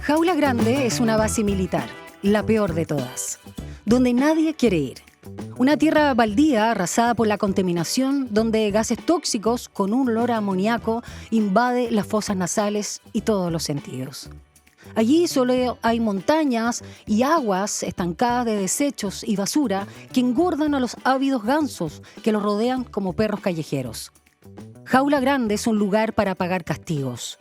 Jaula Grande es una base militar, la peor de todas, donde nadie quiere ir. Una tierra baldía arrasada por la contaminación, donde gases tóxicos con un olor a amoníaco invade las fosas nasales y todos los sentidos. Allí solo hay montañas y aguas estancadas de desechos y basura que engordan a los ávidos gansos que los rodean como perros callejeros. Jaula Grande es un lugar para pagar castigos.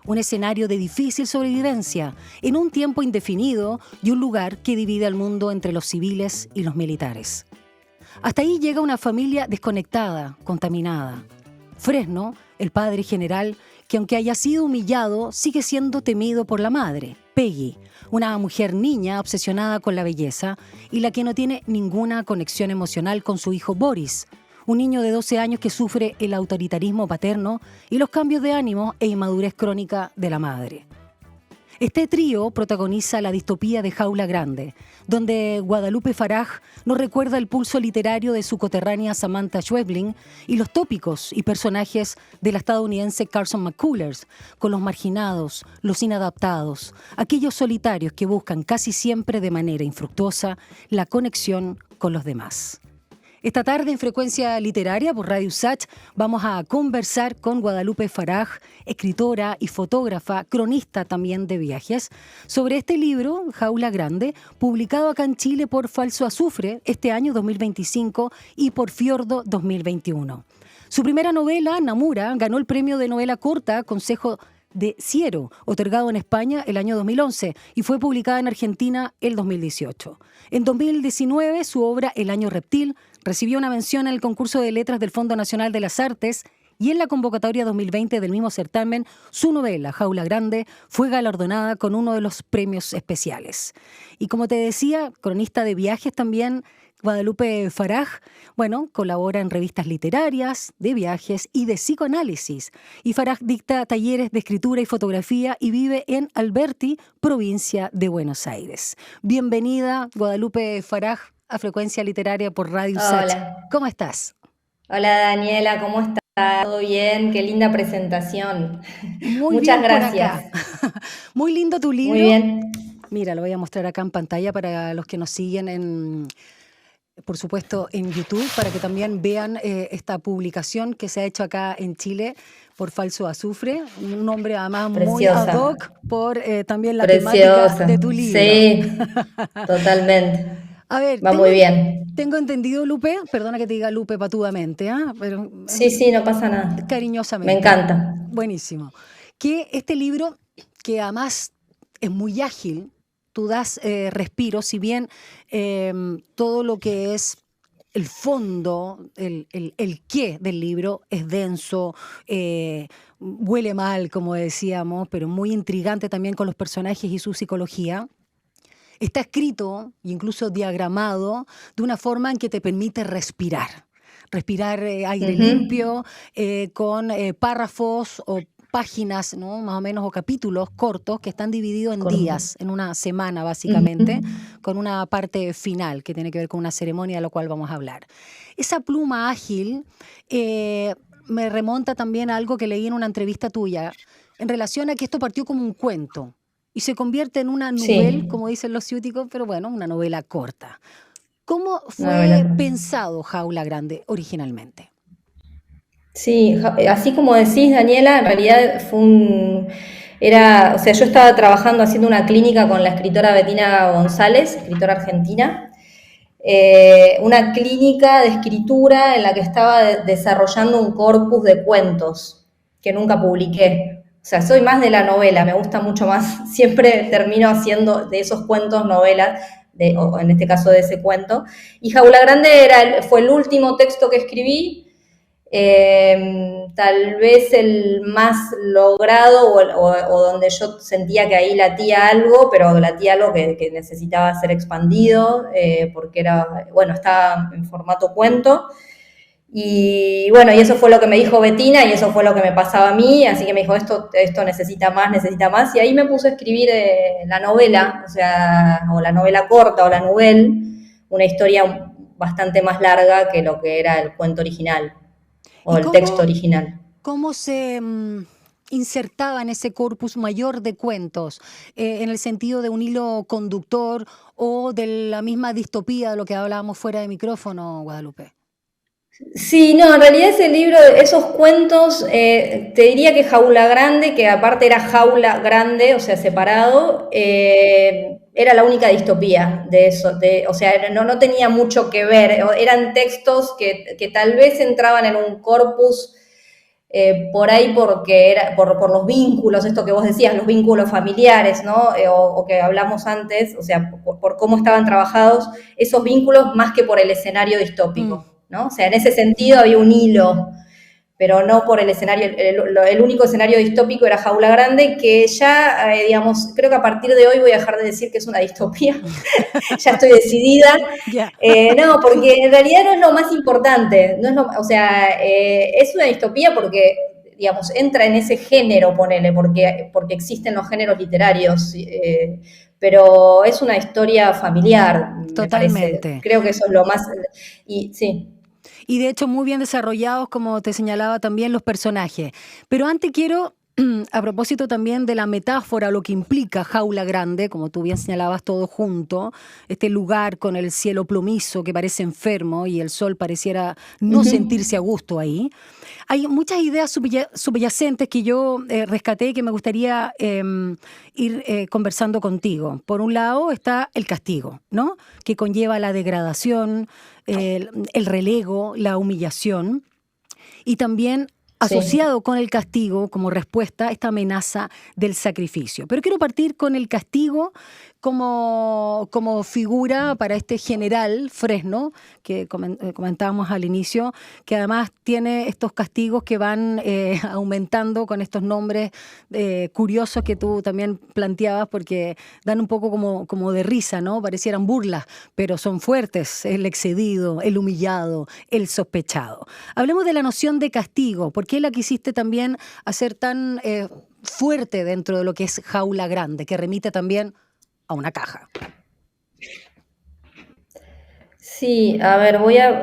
Un escenario de difícil sobrevivencia en un tiempo indefinido y un lugar que divide al mundo entre los civiles y los militares. Hasta ahí llega una familia desconectada, contaminada. Fresno, el padre general, que aunque haya sido humillado, sigue siendo temido por la madre, Peggy, una mujer niña obsesionada con la belleza y la que no tiene ninguna conexión emocional con su hijo Boris, un niño de 12 años que sufre el autoritarismo paterno y los cambios de ánimo e inmadurez crónica de la madre. Este trío protagoniza la distopía de Jaula Grande, donde Guadalupe Faraj nos recuerda el pulso literario de su coterránea Samantha Schweblin y los tópicos y personajes de la estadounidense Carson McCullers, con los marginados, los inadaptados, aquellos solitarios que buscan casi siempre de manera infructuosa la conexión con los demás. Esta tarde en Frecuencia Literaria por Radio USACH vamos a conversar con Guadalupe Faraj, escritora y fotógrafa, cronista también de viajes, sobre este libro, Jaula Grande, publicado acá en Chile por Falso Azufre este año 2025 y por Fiordo 2021. Su primera novela, Namura, ganó el premio de novela corta Consejo de Ciero, otorgado en España el año 2011 y fue publicada en Argentina el 2018. En 2019, su obra El Año Reptil recibió una mención en el concurso de letras del Fondo Nacional de las Artes y en la convocatoria 2020 del mismo certamen, su novela, Jaula Grande, fue galardonada con uno de los premios especiales. Y como te decía, cronista de viajes también, Guadalupe Faraj, colabora en revistas literarias, de viajes y de psicoanálisis. Y Faraj dicta talleres de escritura y fotografía y vive en Alberti, provincia de Buenos Aires. Bienvenida, Guadalupe Faraj, a Frecuencia Literaria por Radio USACH. Hola. ¿Cómo estás? Hola Daniela, ¿cómo estás? ¿Todo bien? Qué linda presentación. Muy Muchas bien gracias. Por acá. Muy lindo tu libro. Muy bien. Mira, lo voy a mostrar acá en pantalla para los que nos siguen por supuesto en YouTube, para que también vean esta publicación que se ha hecho acá en Chile por Falso Azufre, un nombre además Preciosa. Muy ad hoc por también la Preciosa. Temática de tu libro. Sí, totalmente. A ver, Va muy bien. Tengo entendido, Lupe, perdona que te diga Lupe patudamente, pero Sí, no pasa nada. Cariñosamente. Me encanta. Buenísimo. Que este libro, que además es muy ágil, tú das respiro, si bien todo lo que es el fondo, el qué del libro es denso, huele mal, como decíamos, pero muy intrigante también con los personajes y su psicología. Está escrito e incluso diagramado de una forma en que te permite respirar aire limpio, con párrafos o páginas, ¿no? Más o menos, o capítulos cortos que están divididos en días, en una semana básicamente, con una parte final que tiene que ver con una ceremonia de la cual vamos a hablar. Esa pluma ágil me remonta también a algo que leí en una entrevista tuya en relación a que esto partió como un cuento y se convierte en una novela, como dicen los ciúticos, pero una novela corta. ¿Cómo fue pensado Jaula Grande originalmente? Sí, así como decís, Daniela, en realidad yo estaba trabajando haciendo una clínica con la escritora Bettina González, escritora argentina, una clínica de escritura en la que estaba desarrollando un corpus de cuentos que nunca publiqué. O sea, soy más de la novela, me gusta mucho más, siempre termino haciendo de esos cuentos novelas, o en este caso de ese cuento. Y Jaula Grande fue el último texto que escribí, tal vez el más logrado o donde yo sentía que ahí latía algo, pero latía algo que necesitaba ser expandido, porque estaba en formato cuento. Y eso fue lo que me dijo Bettina y eso fue lo que me pasaba a mí, así que me dijo, esto necesita más, y ahí me puse a escribir la novela, o la novela corta o la nouvelle, una historia bastante más larga que lo que era el cuento original o ¿Y el texto cómo, original. cómo se insertaba en ese corpus mayor de cuentos, en el sentido de un hilo conductor o de la misma distopía de lo que hablábamos fuera de micrófono, Guadalupe? Sí, no, en realidad ese libro, esos cuentos, te diría que Jaula Grande, que aparte era Jaula Grande, o sea, separado, era la única distopía de eso, o sea, no tenía mucho que ver, eran textos que tal vez entraban en un corpus por ahí porque era por los vínculos, esto que vos decías, los vínculos familiares, ¿no? O que hablamos antes, o sea, por cómo estaban trabajados esos vínculos más que por el escenario Mm. distópico, ¿no? O sea, en ese sentido había un hilo, pero no por el escenario, el único escenario distópico era Jaula Grande, que ya, digamos, creo que a partir de hoy voy a dejar de decir que es una distopía, ya estoy decidida. Ya. No, porque en realidad no es lo más importante, no es o sea, es una distopía porque, digamos, entra en ese género, ponele, porque existen los géneros literarios, pero es una historia familiar, me parece. Totalmente. Creo que eso es lo más, y sí. Y de hecho muy bien desarrollados, como te señalaba también, los personajes. Pero antes quiero, a propósito también de la metáfora, lo que implica Jaula Grande, como tú bien señalabas, todo junto, este lugar con el cielo plomizo que parece enfermo y el sol pareciera no sentirse a gusto ahí. Hay muchas ideas subyacentes que yo rescaté y que me gustaría ir conversando contigo. Por un lado está el castigo, ¿no? Que conlleva la degradación, el relego, la humillación, y también Sí. asociado con el castigo como respuesta a esta amenaza del sacrificio. Pero quiero partir con el castigo como figura para este general Fresno, que comentábamos al inicio, que además tiene estos castigos que van aumentando con estos nombres curiosos que tú también planteabas, porque dan un poco como de risa, ¿no? Parecieran burlas, pero son fuertes: el excedido, el humillado, el sospechado. Hablemos de la noción de castigo. ¿Por qué la quisiste también hacer tan fuerte dentro de lo que es Jaula Grande, que remite también a una caja? Sí, a ver, voy a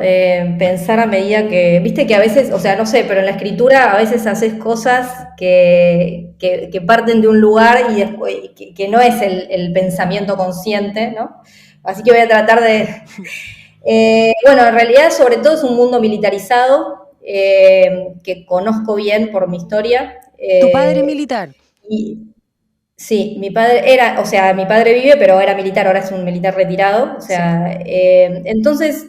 pensar a medida que, viste que a veces, o sea, no sé, pero en la escritura a veces haces cosas que parten de un lugar y después, que no es el pensamiento consciente, ¿no? Así que voy a tratar de... bueno, en realidad sobre todo es un mundo militarizado, que conozco bien por mi historia. Tu padre es militar. Y sí, mi padre era, o sea, mi padre vive, pero era militar, ahora es un militar retirado. O Sí. sea, entonces,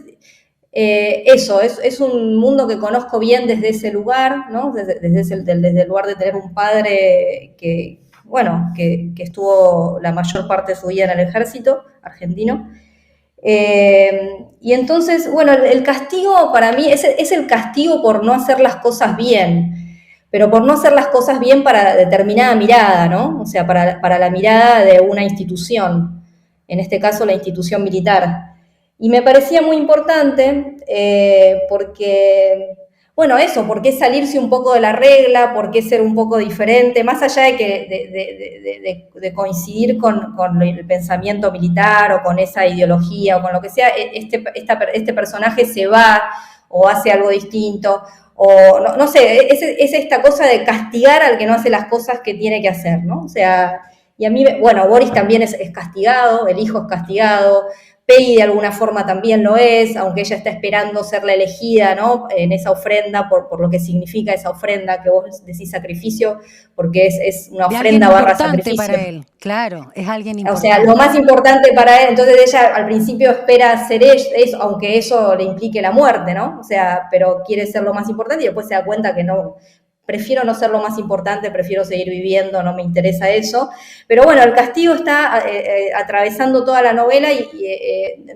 eso, es un mundo que conozco bien desde ese lugar, ¿no? Desde el lugar de tener un padre que, bueno, que estuvo la mayor parte de su vida en el ejército argentino. Y entonces, bueno, el castigo para mí es el castigo por no hacer las cosas bien, pero por no hacer las cosas bien para determinada mirada, ¿no? O sea, para la mirada de una institución, en este caso la institución militar. Y me parecía muy importante porque, bueno, eso, porque es salirse un poco de la regla, porque es ser un poco diferente, más allá de, de coincidir con el pensamiento militar o con esa ideología o con lo que sea, este personaje se va o hace algo distinto, o no sé, es esta cosa de castigar al que no hace las cosas que tiene que hacer, ¿no? O sea, y a mí, bueno, Boris también es castigado, el hijo es castigado, Peggy de alguna forma también lo es, aunque ella está esperando ser la elegida, ¿no? En esa ofrenda, por lo que significa esa ofrenda que vos decís sacrificio, porque es una De alguien ofrenda barra importante para sacrificio. él, claro, es alguien O sea, lo importante. más importante para él, entonces ella al principio espera ser eso, aunque eso le implique la muerte, ¿no? O sea, pero quiere ser lo más importante y después se da cuenta que no, prefiero no ser lo más importante, prefiero seguir viviendo, no me interesa eso. Pero bueno, el castigo está atravesando toda la novela y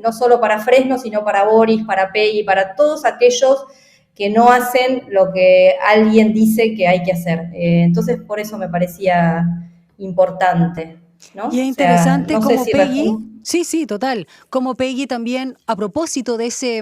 no solo para Fresno, sino para Boris, para Peggy, para todos aquellos que no hacen lo que alguien dice que hay que hacer. Entonces, por eso me parecía importante. ¿no? Y es O sea, interesante no sé como si Peggy, sí, sí, total, como Peggy también, a propósito de ese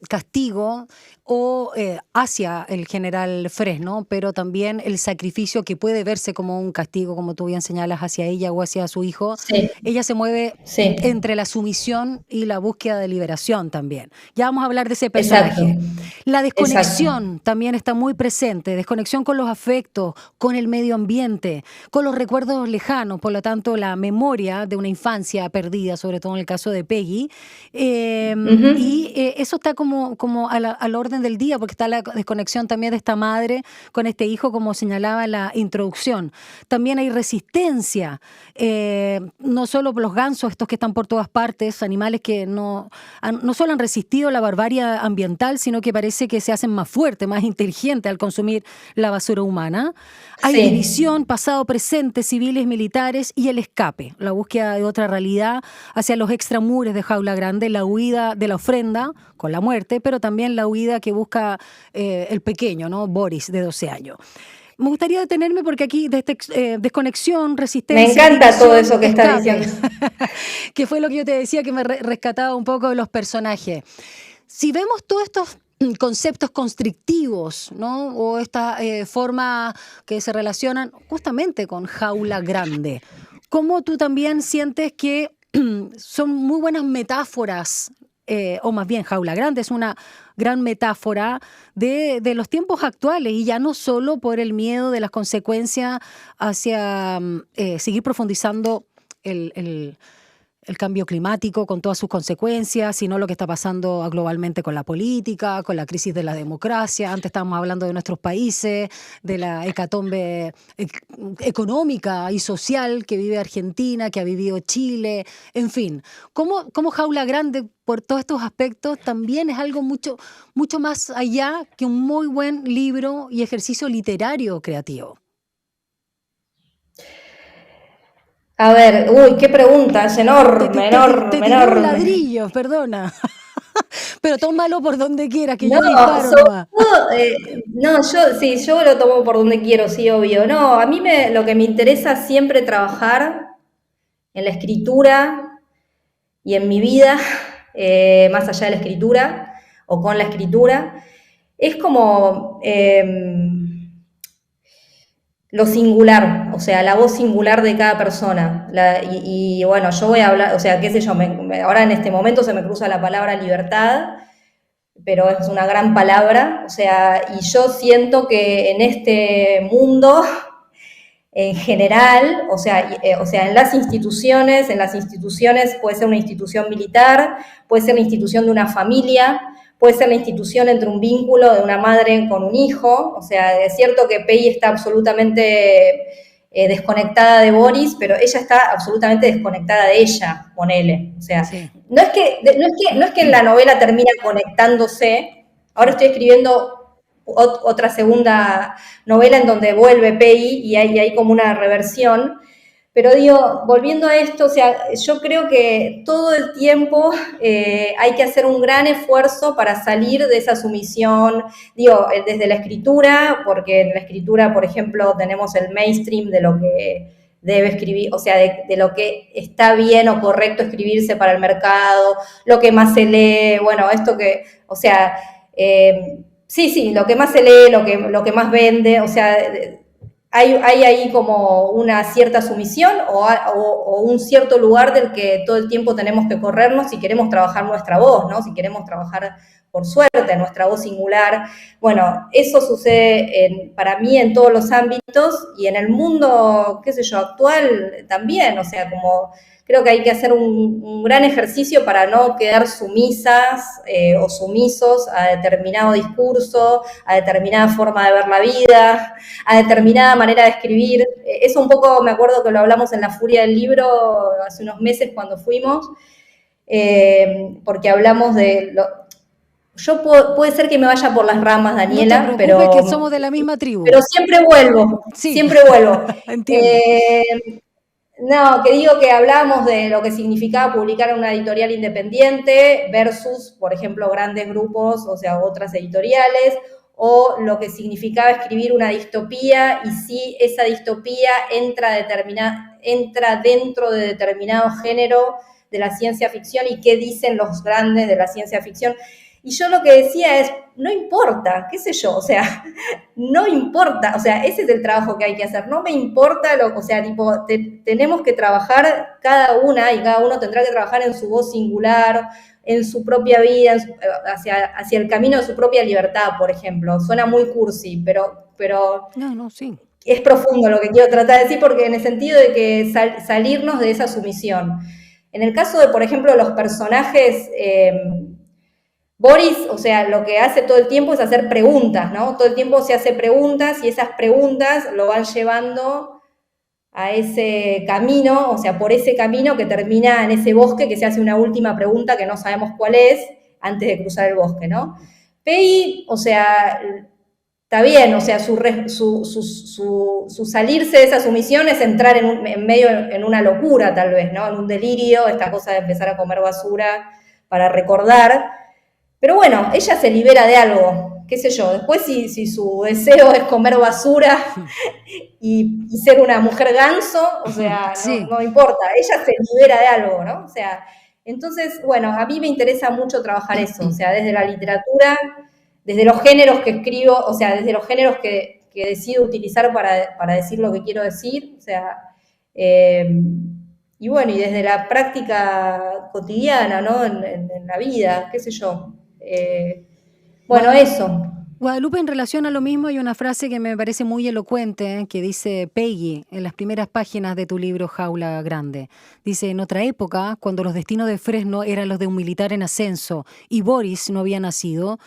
castigo o hacia el general Fresno, pero también el sacrificio que puede verse como un castigo, como tú bien señalas, hacia ella o hacia su hijo, sí, ella se mueve sí, entre la sumisión y la búsqueda de liberación también. Ya vamos a hablar de ese exacto, personaje. La exacto. desconexión también está muy presente, desconexión con los afectos, con el medio ambiente, con los recuerdos lejanos, por lo tanto la memoria de una infancia perdida, sobre todo en el caso de Peggy, Ujú. y eso está como al orden del día, porque está la desconexión también de esta madre con este hijo, como señalaba en la introducción. También hay resistencia, no solo por los gansos, estos que están por todas partes, animales que no solo han resistido la barbarie ambiental, sino que parece que se hacen más fuertes, más inteligentes al consumir la basura humana. Hay Sí, división, pasado, presente, civiles, militares y el escape, la búsqueda de otra realidad hacia los extramures de Jaula Grande, la huida de la ofrenda con la muerte, pero también la huida que busca el pequeño, ¿no? Boris, de 12 años. Me gustaría detenerme porque aquí desconexión, me resistencia, encanta todo división, eso que estás escape, diciendo. que fue lo que yo te decía que me rescataba un poco de los personajes. Si vemos todos estos conceptos constrictivos, ¿no? O esta forma que se relacionan justamente con Jaula Grande, ¿cómo tú también sientes que son muy buenas metáforas, o más bien Jaula Grande es una gran metáfora de los tiempos actuales y ya no solo por el miedo de las consecuencias hacia seguir profundizando el el cambio climático con todas sus consecuencias, sino lo que está pasando globalmente con la política, con la crisis de la democracia? Antes estábamos hablando de nuestros países, de la hecatombe económica y social que vive Argentina, que ha vivido Chile, en fin. ¿Cómo Jaula Grande, por todos estos aspectos, también es algo mucho más allá que un muy buen libro y ejercicio literario creativo? A ver, uy, qué pregunta, es enorme, Te enorme, tiré un enorme. ladrillo, perdona. Pero tómalo por donde quieras, que No, yo disparo sobre nomás. todo, no, yo sí, yo lo tomo por donde quiero, sí, obvio. No, a mí lo que me interesa siempre trabajar en la escritura y en mi vida, más allá de la escritura o con la escritura, es como lo singular, o sea, la voz singular de cada persona. Y bueno, yo voy a hablar, o sea, qué sé yo, ahora en este momento se me cruza la palabra libertad, pero es una gran palabra, o sea, y yo siento que en este mundo en general, o sea, en las instituciones puede ser una institución militar, puede ser la institución de una familia, puede ser la institución entre un vínculo de una madre con un hijo, o sea, es cierto que Pei está absolutamente desconectada de Boris, pero ella está absolutamente desconectada de ella, ponele, o sea, Sí. no es que en la novela termina conectándose, ahora estoy escribiendo otra segunda novela en donde vuelve Peggy y hay como una reversión. Pero digo, volviendo a esto, o sea, yo creo que todo el tiempo hay que hacer un gran esfuerzo para salir de esa sumisión, digo, desde la escritura, porque en la escritura, por ejemplo, tenemos el mainstream de lo que debe escribir, o sea, de lo que está bien o correcto escribirse para el mercado, lo que más se lee, bueno, esto que, o sea, sí, sí, lo que más se lee, lo que más vende, o sea, hay ahí como una cierta sumisión o un cierto lugar del que todo el tiempo tenemos que corrernos si queremos trabajar nuestra voz, ¿no? Si queremos trabajar por suerte nuestra voz singular. Bueno, eso sucede para mí en todos los ámbitos y en el mundo, qué sé yo, actual también, o sea, como creo que hay que hacer un gran ejercicio para no quedar sumisas o sumisos a determinado discurso, a determinada forma de ver la vida, a determinada manera de escribir. Eso un poco me acuerdo que lo hablamos en La Furia del Libro hace unos meses cuando fuimos, porque hablamos de... Puede ser que me vaya por las ramas, No te Daniela, preocupes que somos de la misma tribu. pero siempre vuelvo, Sí, siempre vuelvo. entiendo. Eh, no, que digo que hablamos de lo que significaba publicar en una editorial independiente versus, por ejemplo, grandes grupos, o sea, otras editoriales, o lo que significaba escribir una distopía y si esa distopía entra entra dentro de determinado género de la ciencia ficción y qué dicen los grandes de la ciencia ficción. Y yo lo que decía es, no importa, qué sé yo, o sea, no importa, o sea, ese es el trabajo que hay que hacer, no me importa, o sea, tipo, tenemos que trabajar cada una y cada uno tendrá que trabajar en su voz singular, en su propia vida, hacia el camino de su propia libertad, por ejemplo. Suena muy cursi, pero No, sí. es profundo lo que quiero tratar de decir, porque en el sentido de que salirnos de esa sumisión. En el caso de, por ejemplo, los personajes... Boris, o sea, lo que hace todo el tiempo es hacer preguntas, ¿no? Todo el tiempo se hace preguntas y esas preguntas lo van llevando a ese camino, o sea, por ese camino que termina en ese bosque, que se hace una última pregunta que no sabemos cuál es antes de cruzar el bosque, ¿no? Peggy, o sea, está bien, o sea, su salirse de esa sumisión es entrar en medio en una locura, tal vez, ¿no? En un delirio, esta cosa de empezar a comer basura para recordar. Pero bueno, ella se libera de algo, qué sé yo. Después si su deseo es comer basura y ser una mujer ganso, o sea, Sí. no importa, ella se libera de algo, ¿no? O sea, entonces, bueno, a mí me interesa mucho trabajar eso, o sea, desde la literatura, desde los géneros que escribo, o sea, desde los géneros que decido utilizar para decir lo que quiero decir, o sea, y bueno, y desde la práctica cotidiana, ¿no? En la vida, qué sé yo. Bueno, eso. Guadalupe, en relación a lo mismo, hay una frase que me parece muy elocuente, que dice Peggy en las primeras páginas de tu libro Jaula Grande. Dice, en otra época, cuando los destinos de Fresno eran los de un militar en ascenso y Boris no había nacido,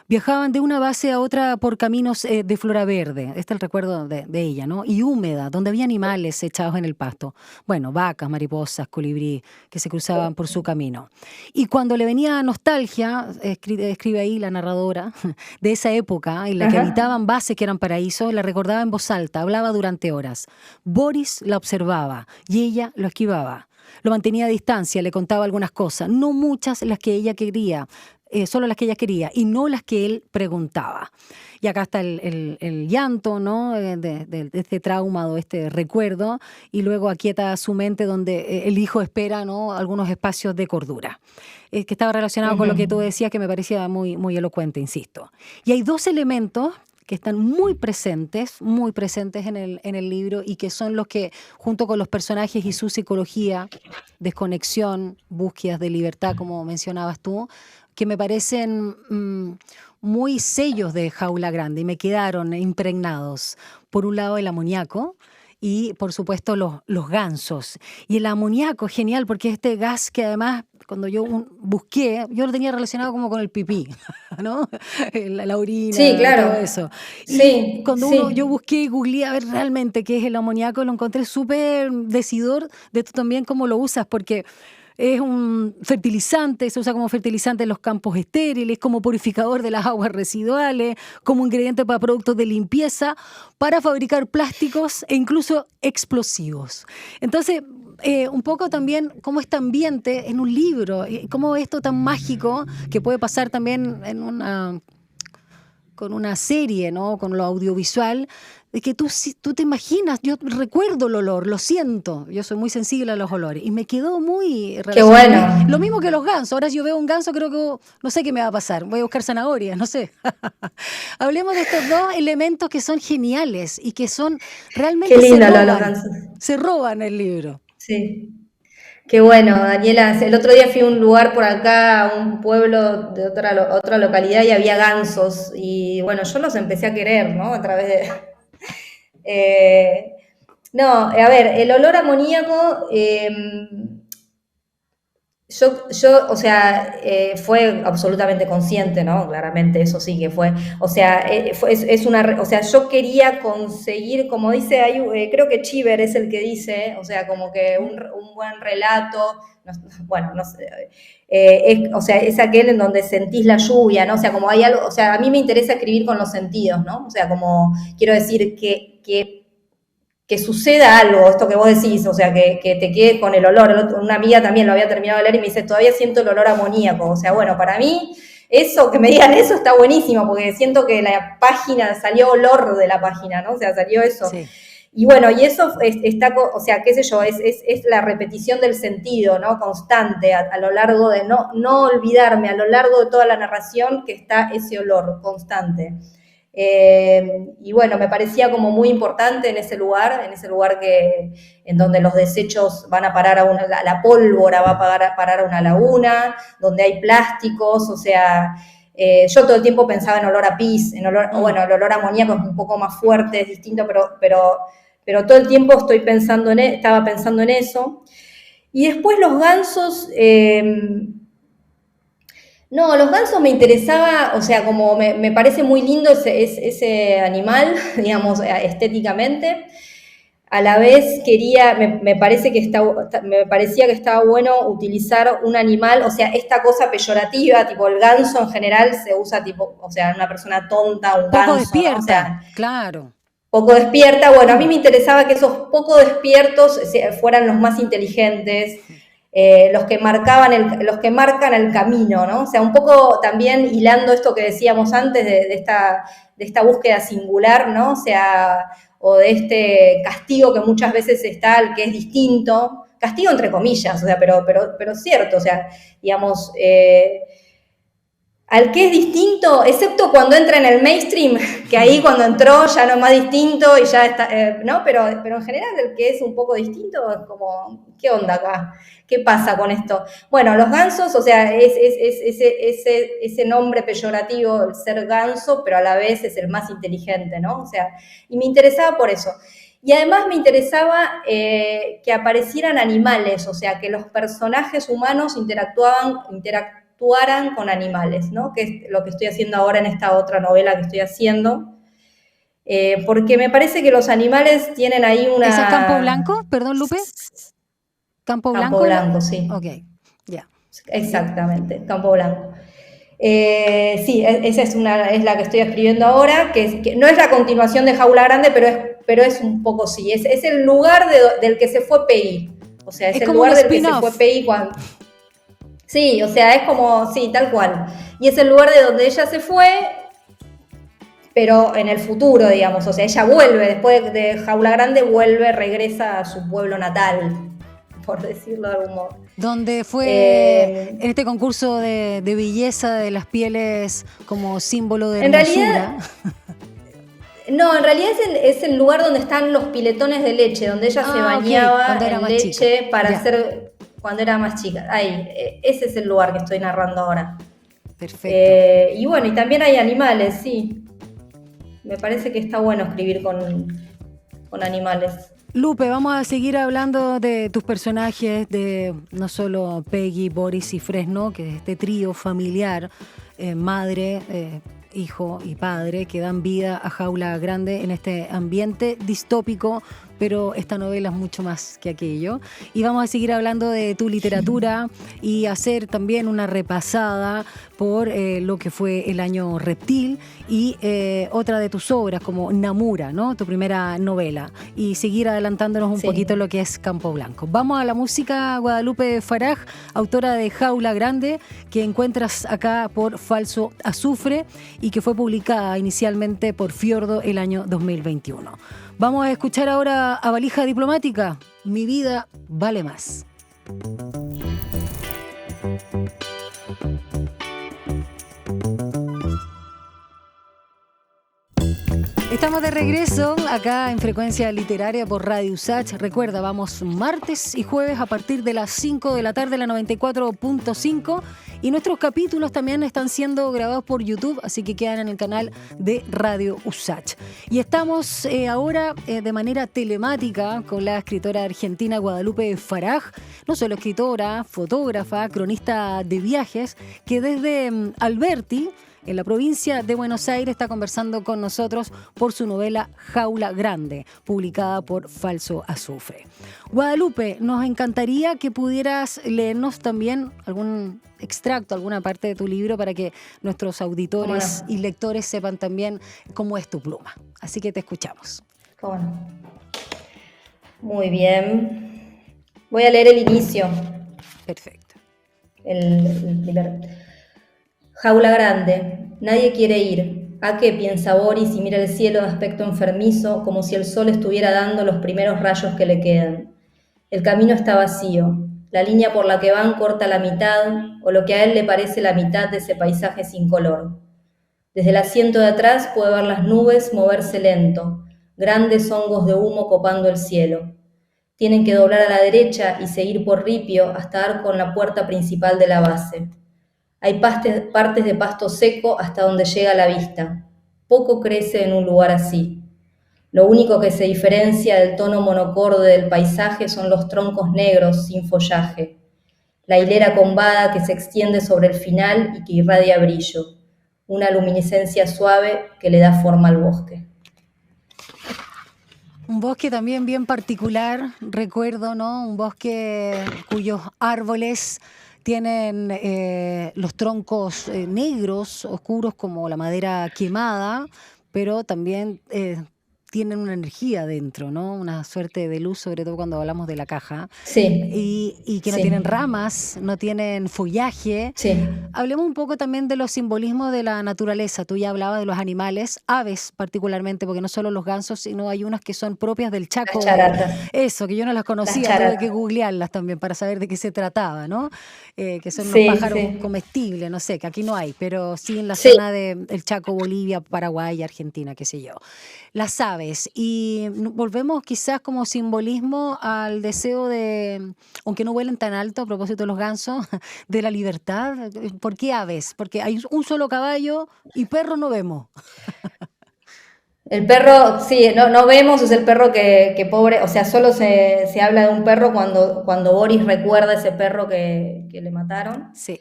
viajaban de una base a otra por caminos de flora verde, este es el recuerdo de ella, ¿no? Y húmeda, donde había animales echados en el pasto. Bueno, vacas, mariposas, colibrí, que se cruzaban por su camino. Y cuando le venía nostalgia, escribe ahí la narradora, de esa época en la que habitaban bases que eran paraísos, la recordaba en voz alta, hablaba durante horas. Boris la observaba y ella lo esquivaba. Lo mantenía a distancia, le contaba algunas cosas, no muchas las que ella quería, solo las que ella quería y no las que él preguntaba. Y acá está el llanto, ¿no? De este trauma o este recuerdo, y luego aquieta su mente donde el hijo espera, ¿no? Algunos espacios de cordura. Que estaba relacionado con lo que tú decías, que me parecía muy, muy elocuente, insisto. Y hay dos elementos que están muy presentes en el libro y que son los que, junto con los personajes y su psicología, desconexión, búsquedas de libertad, como mencionabas tú, que me parecen muy sellos de Jaula Grande y me quedaron impregnados. Por un lado, el amoníaco y, por supuesto, los gansos. Y el amoníaco es genial porque este gas que además, cuando yo busqué, yo lo tenía relacionado como con el pipí, ¿no? La orina, sí, claro. todo eso. Sí, y cuando yo busqué y googleé a ver realmente qué es el amoníaco, lo encontré súper decidor de tú también cómo lo usas, porque es un fertilizante, se usa como fertilizante en los campos estériles, como purificador de las aguas residuales, como ingrediente para productos de limpieza, para fabricar plásticos e incluso explosivos. Entonces, un poco también cómo este ambiente en un libro, cómo esto tan mágico que puede pasar también con una serie, ¿no? Con lo audiovisual, de que tú te imaginas, yo recuerdo el olor, lo siento, yo soy muy sensible a los olores, y me quedó muy relacionado. Qué bueno. Lo mismo que los gansos, ahora si yo veo un ganso creo que no sé qué me va a pasar, voy a buscar zanahorias, no sé. Hablemos de estos dos elementos que son geniales y que son realmente qué lindo los gansos. Se roban el libro. Sí. Qué bueno, Daniela. El otro día fui a un lugar por acá, a un pueblo de otra localidad, y había gansos. Y bueno, yo los empecé a querer, ¿no? A través de... no, a ver, el olor amoníaco, o sea, fue absolutamente consciente, ¿no? Claramente, eso sí que fue. O sea, o sea, yo quería conseguir, como dice, creo que Chiver es el que dice, o sea, como que un buen relato, bueno, no sé, o sea, es aquel en donde sentís la lluvia, ¿no? O sea, como hay algo, o sea, a mí me interesa escribir con los sentidos, ¿no? O sea, como quiero decir que suceda algo, esto que vos decís, o sea, que te quede con el olor. Una amiga también lo había terminado de leer y me dice, todavía siento el olor amoníaco. O sea, bueno, para mí, eso, que me digan eso está buenísimo, porque siento que la página, salió olor de la página, ¿no? O sea, salió eso. Sí. Y bueno, y eso está, o sea, qué sé yo, es la repetición del sentido, ¿no? Constante a lo largo de, no olvidarme, a lo largo de toda la narración que está ese olor constante. Y bueno, me parecía como muy importante en ese lugar en donde los desechos van a parar la pólvora va a parar a una laguna, donde hay plásticos, o sea, yo todo el tiempo pensaba en olor a pis, bueno, el olor a amoníaco es un poco más fuerte, es distinto, pero todo el tiempo estaba pensando en eso. Y después los gansos, no, los gansos me interesaba, o sea, como me parece muy lindo ese animal, digamos, estéticamente. A la vez me parecía que estaba bueno utilizar un animal, o sea, esta cosa peyorativa, tipo el ganso en general se usa tipo, o sea, una persona tonta, un Poco ganso, despierta, ¿no? O sea, claro. poco despierta. Bueno, a mí me interesaba que esos poco despiertos fueran los más inteligentes, los que marcan el camino, ¿no? O sea, un poco también hilando esto que decíamos antes de esta búsqueda singular, ¿no? O sea, o de este castigo que muchas veces está, el que es distinto, castigo entre comillas, o sea, pero cierto, o sea, digamos, al que es distinto, excepto cuando entra en el mainstream, que ahí cuando entró ya no es más distinto y ya está, ¿no? Pero en general el que es un poco distinto es como, ¿qué onda acá? ¿Qué pasa con esto? Bueno, los gansos, o sea, ese nombre peyorativo, el ser ganso, pero a la vez es el más inteligente, ¿no? O sea, y me interesaba por eso. Y además me interesaba que aparecieran animales, o sea, que los personajes humanos interactuaran con animales, ¿no? Que es lo que estoy haciendo ahora en esta otra novela que estoy haciendo, porque me parece que los animales tienen ahí ¿Es en Campo una... Blanco? Perdón, Lupe. ¿Campo Campo Blanco? Blanco, sí. Ok, ya. Exactamente, Campo Blanco. Sí, esa es la que estoy escribiendo ahora, que no es la continuación de Jaula Grande, pero es un poco sí. Es el lugar del que se fue Peggy. O sea, es el como un lugar del que se fue spin-off. Peggy cuando... Sí, o sea, es como, sí, tal cual. Y es el lugar de donde ella se fue, pero en el futuro, digamos. O sea, ella vuelve, después de Jaula Grande, regresa a su pueblo natal, por decirlo de algún modo. Donde fue en este concurso de belleza de las pieles como símbolo de hermosura. En realidad es el lugar donde están los piletones de leche, donde ella se bañaba en leche para hacer cuando era más chica. Ahí, ese es el lugar que estoy narrando ahora. Perfecto. Y bueno, y también hay animales, sí. Me parece que está bueno escribir con animales. Lupe, vamos a seguir hablando de tus personajes, de no solo Peggy, Boris y Fresno, que es este trío familiar, madre, hijo y padre, que dan vida a Jaula Grande en este ambiente distópico, pero esta novela es mucho más que aquello. Y vamos a seguir hablando de tu literatura y hacer también una repasada por lo que fue el año Reptil y otra de tus obras como Namura, ¿no? Tu primera novela. Y seguir adelantándonos un poquito lo que es Campo Blanco. Vamos a la música. Guadalupe Faraj, autora de Jaula Grande, que encuentras acá por Falso Azufre y que fue publicada inicialmente por Fiordo el año 2021. Vamos a escuchar ahora a Valija Diplomática. Mi vida vale más. Estamos de regreso acá en Frecuencia Literaria por Radio USACH. Recuerda, vamos martes y jueves a partir de las 5 de la tarde, la 94.5. Y nuestros capítulos también están siendo grabados por YouTube, así que quedan en el canal de Radio USACH. Y estamos ahora de manera telemática con la escritora argentina Guadalupe Faraj, no solo escritora, fotógrafa, cronista de viajes, que desde Alberti, en la provincia de Buenos Aires, está conversando con nosotros por su novela Jaula Grande, publicada por Falso Azufre. Guadalupe, nos encantaría que pudieras leernos también algún extracto, alguna parte de tu libro para que nuestros auditores y lectores sepan también cómo es tu pluma. Así que te escuchamos. ¿Cómo no? Muy bien. Voy a leer el inicio. Perfecto. El primer... Jaula Grande. Nadie quiere ir. ¿A qué? Piensa Boris y mira el cielo de aspecto enfermizo, como si el sol estuviera dando los primeros rayos que le quedan. El camino está vacío. La línea por la que van corta la mitad, o lo que a él le parece la mitad de ese paisaje sin color. Desde el asiento de atrás puede ver las nubes moverse lento, grandes hongos de humo copando el cielo. Tienen que doblar a la derecha y seguir por ripio hasta dar con la puerta principal de la base. Hay partes de pasto seco hasta donde llega la vista. Poco crece en un lugar así. Lo único que se diferencia del tono monocorde del paisaje son los troncos negros sin follaje, la hilera combada que se extiende sobre el final y que irradia brillo, una luminiscencia suave que le da forma al bosque. Un bosque también bien particular, recuerdo, ¿no? Un bosque cuyos árboles tienen los troncos negros, oscuros como la madera quemada, pero también tienen una energía dentro, ¿no? Una suerte de luz, sobre todo cuando hablamos de la caja. Sí, Y que no sí, tienen ramas, no tienen follaje. sí. Hablemos un poco también de los simbolismos de la naturaleza. Tú ya hablabas de los animales, aves particularmente, porque no solo los gansos, sino hay unas que son propias del Las Chaco. charatas. Eso, que yo no las Las conocía, tuve que charatas. googlearlas también para saber de qué se trataba, ¿no? Que son unos Sí, pájaros sí. comestibles, no sé, que aquí no hay, pero sí en la Sí, zona del Chaco, Bolivia, Paraguay, Argentina, qué sé yo. Las aves. Y volvemos quizás como simbolismo al deseo de, aunque no vuelen tan alto, a propósito de los gansos, de la libertad. ¿Por qué aves? Porque hay un solo caballo y perro no vemos. el perro, sí, no vemos, es el perro que pobre, o sea, solo se habla de un perro cuando Boris recuerda ese perro que le mataron. Sí.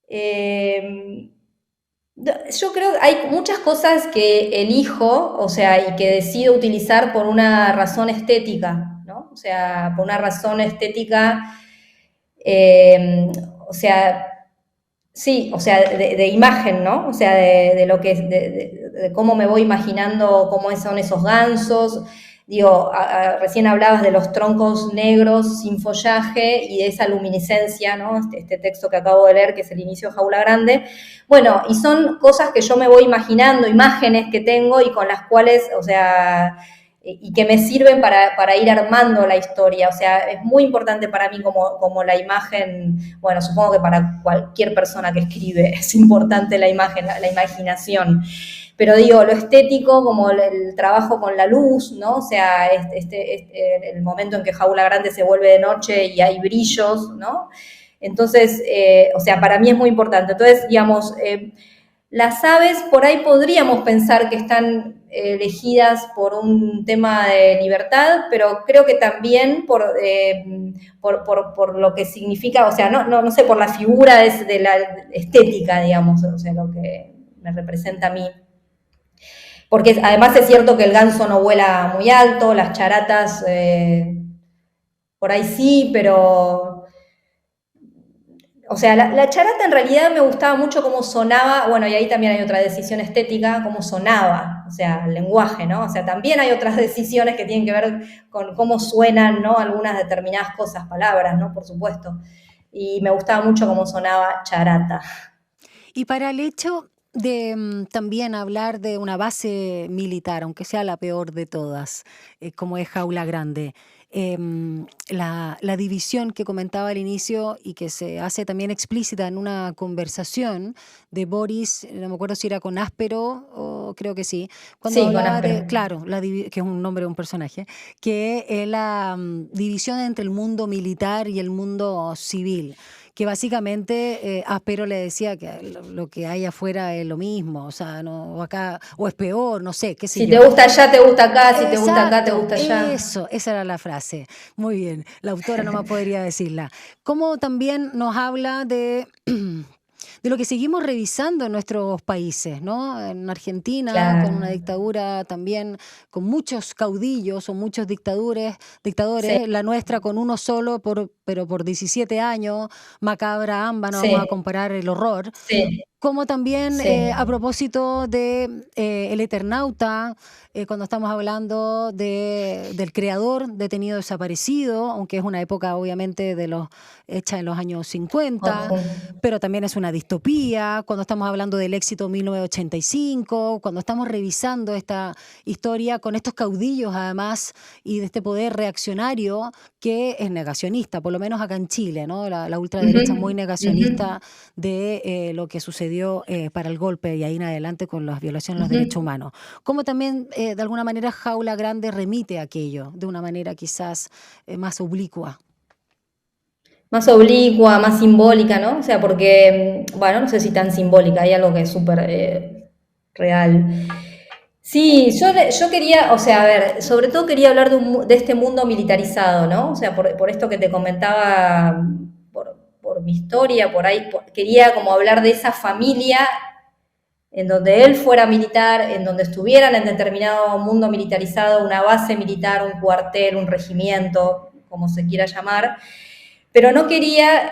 Eh, yo creo que hay muchas cosas que elijo, o sea, y que decido utilizar por una razón estética, ¿no? O sea, por una razón estética, eh, o sea, sí, o sea, de imagen, ¿no? O sea, de lo que de cómo me voy imaginando cómo son esos gansos. Digo, recién hablabas de los troncos negros sin follaje y de esa luminiscencia, ¿no? Este texto que acabo de leer, que es el inicio de Jaula Grande. Bueno, y son cosas que yo me voy imaginando, imágenes que tengo y con las cuales, o sea, y que me sirven para ir armando la historia. O sea, es muy importante para mí como la imagen, bueno, supongo que para cualquier persona que escribe es importante la imagen, la imaginación. Pero digo, lo estético, como el trabajo con la luz, ¿no? O sea, el momento en que Jaula Grande se vuelve de noche y hay brillos, ¿no? Entonces, o sea, para mí es muy importante. Entonces, digamos, las aves por ahí podríamos pensar que están elegidas por un tema de libertad, pero creo que también por lo que significa, o sea, no sé, por la figura de la estética, digamos, o sea, lo que me representa a mí. Porque además es cierto que el ganso no vuela muy alto, las charatas por ahí sí, pero o sea, la charata en realidad me gustaba mucho cómo sonaba, bueno, y ahí también hay otra decisión estética, cómo sonaba, o sea, el lenguaje, ¿no? O sea, también hay otras decisiones que tienen que ver con cómo suenan, ¿no? Algunas determinadas cosas, palabras, ¿no? Por supuesto. Y me gustaba mucho cómo sonaba charata. Y para el hecho de también hablar de una base militar, aunque sea la peor de todas, como es Jaula Grande, la división que comentaba al inicio y que se hace también explícita en una conversación de Boris, no me acuerdo si era con Áspero o creo que sí, cuando Sí, con hablaba de, áspero. claro, que es un nombre de un personaje, que es la división entre el mundo militar y el mundo civil, que básicamente Áspero le decía que lo que hay afuera es lo mismo, o sea, no, o acá, o es peor, no sé, qué sé Si te yo. gusta allá, te gusta acá, si te gusta acá, te Exacto, gusta allá. eso, esa era la frase. Muy bien, la autora no más podría decirla. Como también nos habla de lo que seguimos revisando en nuestros países, ¿no? En Argentina, con una Claro. dictadura también, con muchos caudillos o muchos Sí, dictadores, la nuestra con uno solo, pero por 17 años, macabra amba, no vamos a sí, comparar el horror. sí. Como también a Sí. propósito de El Eternauta, cuando estamos hablando del creador detenido desaparecido, aunque es una época obviamente hecha en los años 50, pero también es una distopía, cuando estamos hablando del éxito 1985, cuando estamos revisando esta historia con estos caudillos además y de este poder reaccionario que es negacionista, por lo menos acá en Chile, ¿no? La Ujú, ultraderecha muy ujú, negacionista de lo que sucedió para el golpe y ahí en adelante con las violaciones de los ujú. derechos humanos. Como también, de alguna manera, Jaula Grande remite a aquello, de una manera quizás más oblicua. Más oblicua, más simbólica, ¿no? O sea, porque, bueno, no sé si tan simbólica, hay algo que es súper real. Sí, yo quería, o sea, a ver, sobre todo quería hablar de este mundo militarizado, ¿no? O sea, por esto que te comentaba, por mi historia, por ahí, quería como hablar de esa familia en donde él fuera militar, en donde estuvieran en determinado mundo militarizado, una base militar, un cuartel, un regimiento, como se quiera llamar, pero no quería,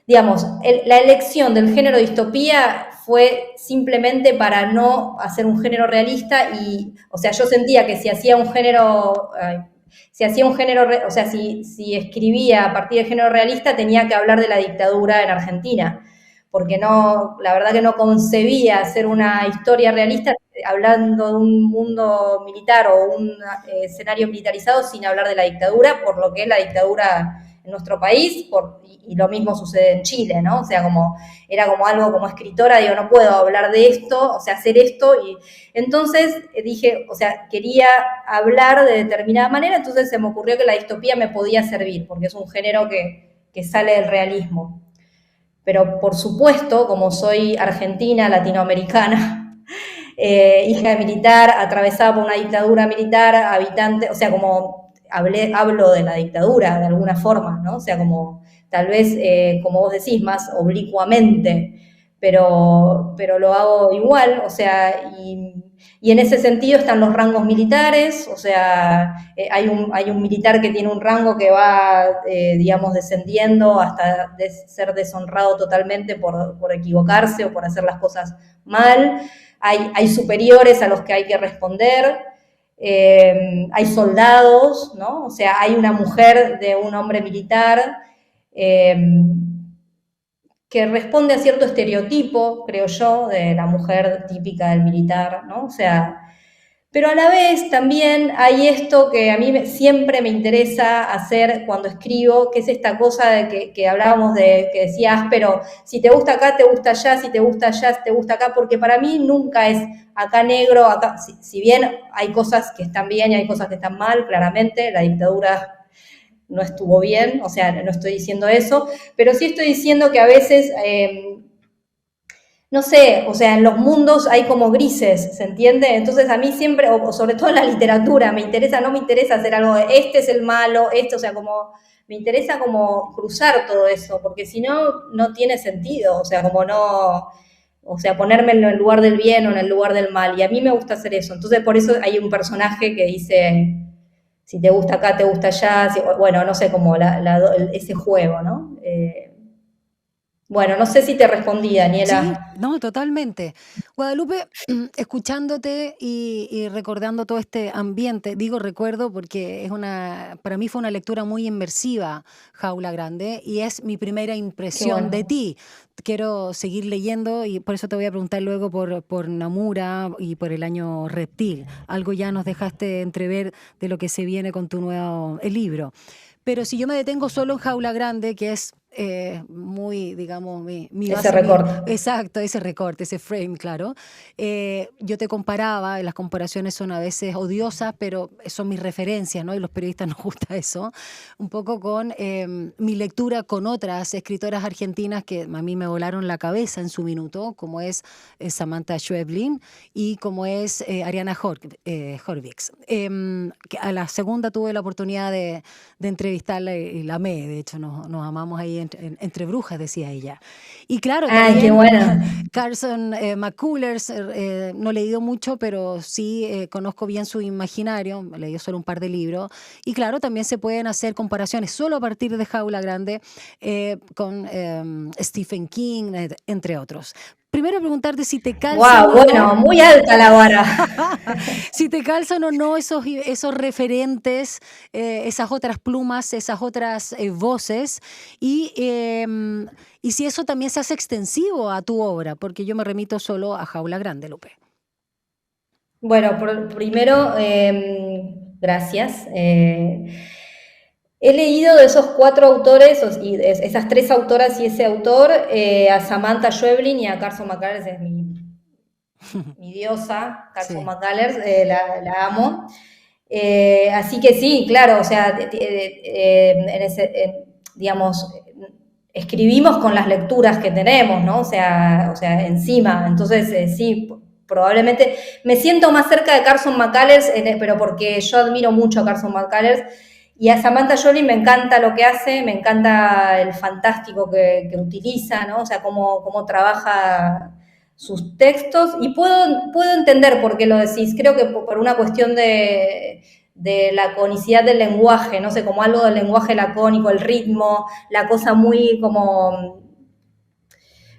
la elección del género distopía fue simplemente para no hacer un género realista y, o sea, yo sentía que si hacía un género, o sea, si escribía a partir del género realista tenía que hablar de la dictadura en Argentina, porque no, la verdad que no concebía hacer una historia realista hablando de un mundo militar o un escenario militarizado sin hablar de la dictadura, por lo que es la dictadura en nuestro país, y lo mismo sucede en Chile, ¿no? O sea, era como algo como escritora, digo, no puedo hablar de esto, o sea, hacer esto, y entonces dije, o sea, quería hablar de determinada manera, entonces se me ocurrió que la distopía me podía servir, porque es un género que sale del realismo. Pero por supuesto, como soy argentina, latinoamericana, hija de militar, atravesada por una dictadura militar, habitante, o sea, como hablo de la dictadura de alguna forma, ¿no? O sea, como tal vez, como vos decís, más oblicuamente, pero lo hago igual, o sea, y en ese sentido están los rangos militares, o sea, hay un militar que tiene un rango que va, digamos, descendiendo hasta ser deshonrado totalmente por equivocarse o por hacer las cosas mal. Hay superiores a los que hay que responder, hay soldados, ¿no? O sea, hay una mujer de un hombre militar eh, que responde a cierto estereotipo, creo yo, de la mujer típica del militar, ¿no? O sea, pero a la vez también hay esto que a mí siempre me interesa hacer cuando escribo, que es esta cosa de que hablábamos de, que decías, pero si te gusta acá, te gusta allá, si te gusta allá, te gusta acá, porque para mí nunca es acá negro, acá, si bien hay cosas que están bien y hay cosas que están mal, claramente, la dictadura no estuvo bien, o sea, no estoy diciendo eso, pero sí estoy diciendo que a veces no sé, o sea, en los mundos hay como grises, ¿se entiende? Entonces a mí siempre, o sobre todo en la literatura, no me interesa hacer algo de este es el malo, esto, o sea, como me interesa como cruzar todo eso, porque si no, no tiene sentido, o sea, como no, o sea, ponerme en el lugar del bien o en el lugar del mal, y a mí me gusta hacer eso, entonces por eso hay un personaje que dice, si te gusta acá, te gusta allá, bueno, no sé, como ese juego, ¿no? Bueno, no sé si te respondí, Sí, Daniela. no, totalmente. Guadalupe, escuchándote y recordando todo este ambiente, digo recuerdo porque para mí fue una lectura muy inmersiva, Jaula Grande, y es mi primera Qué impresión de bueno. ti. Quiero seguir leyendo y por eso te voy a preguntar luego por Namura y por el año Reptil. Algo ya nos dejaste entrever de lo que se viene con tu nuevo libro. Pero si yo me detengo solo en Jaula Grande, que es muy, digamos, mi Ese base, recorte. exacto, ese recorte, ese frame, claro. Yo te comparaba, y las comparaciones son a veces odiosas, pero son mis referencias, ¿no? Y los periodistas nos gusta eso, un poco con mi lectura con otras escritoras argentinas que a mí me volaron la cabeza en su minuto, como es Samantha Schweblin y como es Ariana Horvitz. A la segunda tuve la oportunidad de entrevistarla y la amé, de hecho nos amamos ahí entre brujas, decía ella. Y claro, Ay, qué también bueno. Carson McCullers, no he leído mucho, pero sí conozco bien su imaginario, he leído solo un par de libros. Y claro, también se pueden hacer comparaciones solo a partir de Jaula Grande con Stephen King, entre otros. Primero preguntarte si te calzan Wow, o no. bueno, muy alta la vara. Si te calzan o no esos referentes, esas otras plumas, esas otras voces, y si eso también se hace extensivo a tu obra, porque yo me remito solo a Jaula Grande, Lupe. Bueno, primero, gracias. He leído de esos 4 autores, y esas 3 autoras y ese autor, a Samantha Schweblin y a Carson McCullers, es mi diosa, Carson Sí. McCullers, la amo. Así que sí, claro, o sea, digamos, escribimos con las lecturas que tenemos, ¿no? O sea encima. Entonces, sí, probablemente me siento más cerca de Carson McCullers, pero porque yo admiro mucho a Carson McCullers. Y a Samantha Jolie me encanta lo que hace, me encanta el fantástico que utiliza, ¿no? O sea, cómo trabaja sus textos, y puedo entender por qué lo decís. Creo que por una cuestión de la conicidad del lenguaje, no sé, como algo del lenguaje lacónico, el ritmo, la cosa muy como,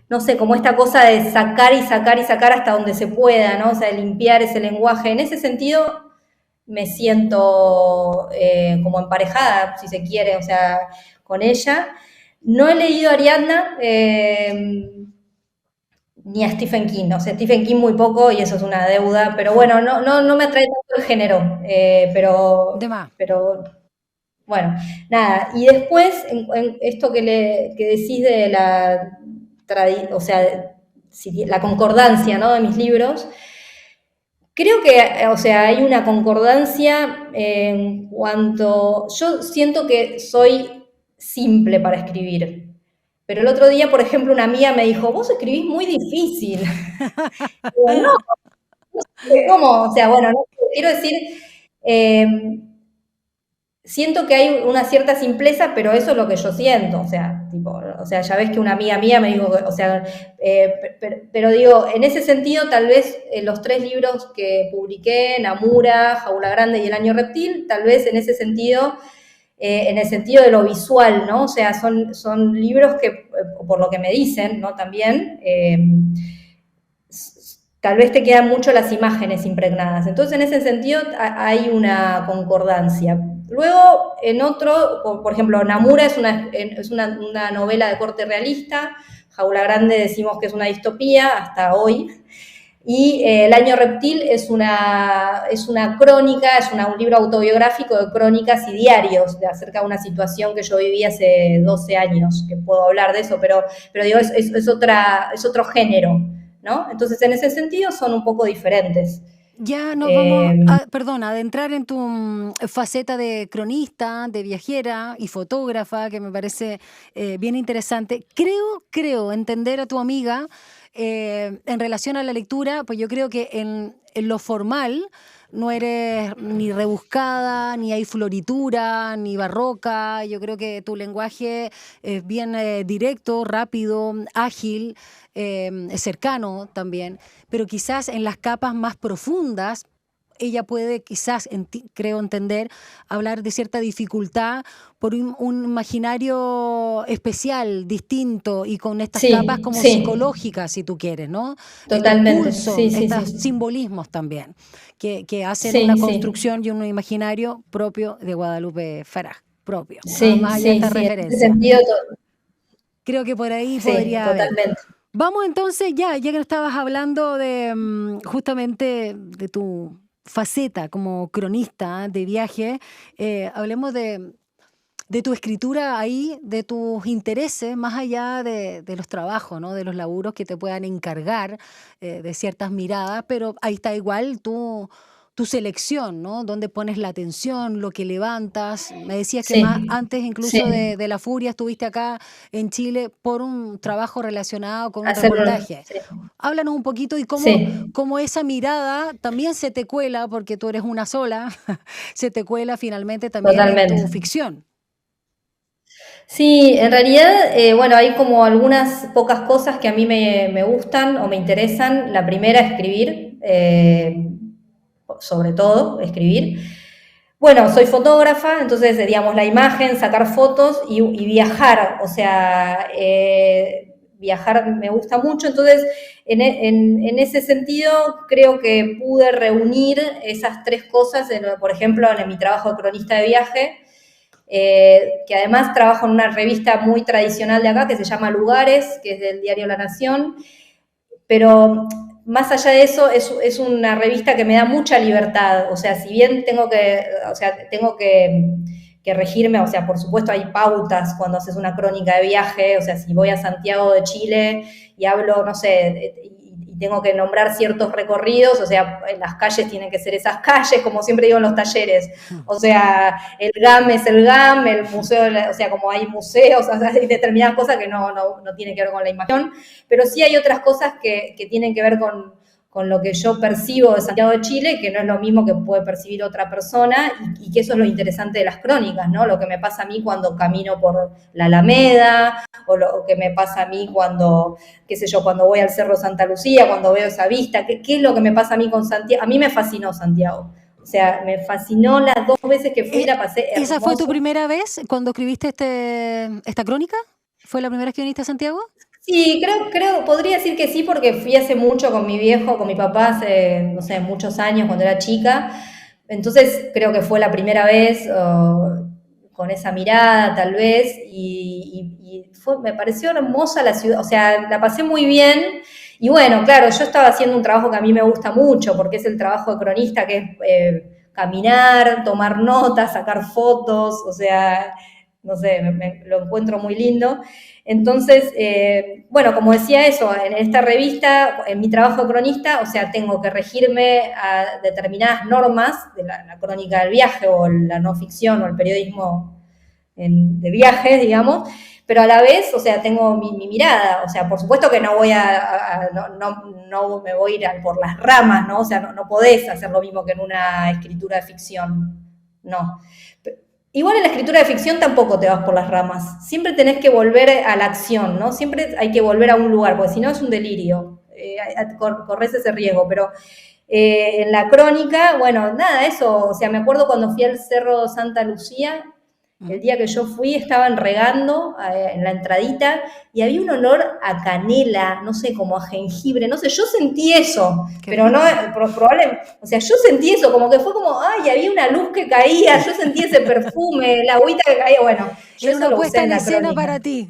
no sé, como esta cosa de sacar y sacar y sacar hasta donde se pueda, ¿no? O sea, de limpiar ese lenguaje. En ese sentido, me siento como emparejada, si se quiere, o sea, con ella. No he leído a Ariadna, ni a Stephen King, o sea, Stephen King muy poco y eso es una deuda, pero bueno, no me atrae tanto el género, De más. pero bueno, nada. Y después, en esto que decís de o sea, la concordancia, ¿no? De mis libros, creo que, o sea, hay una concordancia en cuanto, yo siento que soy simple para escribir. Pero el otro día, por ejemplo, una amiga me dijo, vos escribís muy difícil. Digo, no, ¿cómo? O sea, bueno, no, quiero decir, eh, siento que hay una cierta simpleza, pero eso es lo que yo siento, o sea, tipo, o sea, ya ves que una amiga mía me dijo, o sea, pero digo, en ese sentido, tal vez los 3 libros que publiqué, Namura, Jaula Grande y El Año Reptil, tal vez en ese sentido, en el sentido de lo visual, ¿no? O sea, son libros que, por lo que me dicen, ¿no? También, tal vez te quedan mucho las imágenes impregnadas. Entonces, en ese sentido, hay una concordancia. Luego, en otro, por ejemplo, Namura es una novela de corte realista, Jaula Grande decimos que es una distopía hasta hoy, y El Año Reptil es una crónica, un libro autobiográfico de crónicas y diarios acerca de una situación que yo viví hace 12 años, que puedo hablar de eso, pero digo, es otro género, ¿no? Entonces, en ese sentido, son un poco diferentes. Ya nos vamos Eh, perdón, a adentrar en tu faceta de cronista, de viajera y fotógrafa, que me parece bien interesante. Creo entender a tu amiga en relación a la lectura, pues yo creo que en lo formal no eres ni rebuscada, ni hay floritura, ni barroca. Yo creo que tu lenguaje es bien directo, rápido, ágil, cercano también, pero quizás en las capas más profundas ella puede quizás, creo entender, hablar de cierta dificultad por un imaginario especial, distinto y con estas capas sí, como sí, psicológicas, si tú quieres, ¿no? El totalmente, pulso, sí, sí, estos sí, simbolismos también, que hacen una sí, sí, construcción y un imaginario propio de Guadalupe Faraj, propio, sí, más allá de sí, esta sí, en ese referencia. sentido, Creo que por ahí sí, podría haber. totalmente. Vamos entonces, ya que estabas hablando de justamente de tu faceta como cronista de viaje, hablemos de tu escritura ahí, de tus intereses, más allá de los trabajos, ¿no? De los laburos que te puedan encargar de ciertas miradas, pero ahí está igual tu selección, ¿no? Donde pones la atención, lo que levantas. Me decías que más Sí, antes incluso sí, de La Furia estuviste acá en Chile por un trabajo relacionado con un hacerlo, reportaje. sí, Háblanos un poquito y sí. cómo esa mirada también se te cuela, porque tú eres una sola, se te cuela finalmente también en tu Totalmente. ficción. Sí, en realidad, bueno, hay como algunas pocas cosas que a mí me gustan o me interesan. La primera, escribir, sobre todo, escribir. Bueno, soy fotógrafa, entonces, digamos, la imagen, sacar fotos y viajar, o sea, viajar me gusta mucho, entonces, en ese sentido, creo que pude reunir esas tres cosas, por ejemplo, en mi trabajo de cronista de viaje, que además trabajo en una revista muy tradicional de acá que se llama Lugares, que es del diario La Nación, pero más allá de eso es una revista que me da mucha libertad, o sea, si bien tengo que regirme, o sea, por supuesto hay pautas cuando haces una crónica de viaje, o sea, si voy a Santiago de Chile y hablo, no sé, y tengo que nombrar ciertos recorridos, o sea, en las calles tienen que ser esas calles, como siempre digo en los talleres, o sea, el GAM es el GAM, el museo, o sea, como hay museos, o sea, hay determinadas cosas que no tienen que ver con la imagen, pero sí hay otras cosas que tienen que ver con lo que yo percibo de Santiago de Chile, que no es lo mismo que puede percibir otra persona, y que eso es lo interesante de las crónicas, ¿no? Lo que me pasa a mí cuando camino por la Alameda, o lo que me pasa a mí cuando, qué sé yo, cuando voy al Cerro Santa Lucía, cuando veo esa vista, ¿qué es lo que me pasa a mí con Santiago? A mí me fascinó Santiago. O sea, me fascinó las dos veces que fui, la pasé ¿Esa fue tu hermoso. primera vez cuando escribiste esta crónica? ¿Fue la primera vez que viniste a Santiago? Sí, podría decir que sí, porque fui hace mucho con mi viejo, con mi papá, hace, no sé, muchos años, cuando era chica. Entonces creo que fue la primera vez con esa mirada, tal vez, me pareció hermosa la ciudad, o sea, la pasé muy bien. Y bueno, claro, yo estaba haciendo un trabajo que a mí me gusta mucho, porque es el trabajo de cronista, que es caminar, tomar notas, sacar fotos, o sea, no sé, lo encuentro muy lindo. Entonces, bueno, como decía eso, en esta revista, en mi trabajo de cronista, o sea, tengo que regirme a determinadas normas de la crónica del viaje o la no ficción o el periodismo de viajes, digamos, pero a la vez, o sea, tengo mi mirada, o sea, por supuesto que no voy no me voy a ir por las ramas, ¿no? O sea, no podés hacer lo mismo que en una escritura de ficción, no. Igual en la escritura de ficción tampoco te vas por las ramas. Siempre tenés que volver a la acción, ¿no? Siempre hay que volver a un lugar, porque si no es un delirio. Corres ese riesgo, pero en la crónica, bueno, nada, eso, o sea, me acuerdo cuando fui al Cerro Santa Lucía, el Ujú. día que yo fui estaban regando en la entradita y había un olor a canela, no sé, como a jengibre, no sé, yo sentí eso, Qué pero no, rico. probablemente, o sea, yo sentí eso, como que fue como, ay, había una luz que caía, yo sentí ese perfume, la agüita que caía, bueno, yo Era eso una lo usé puesta en en la escena crónica. para ti.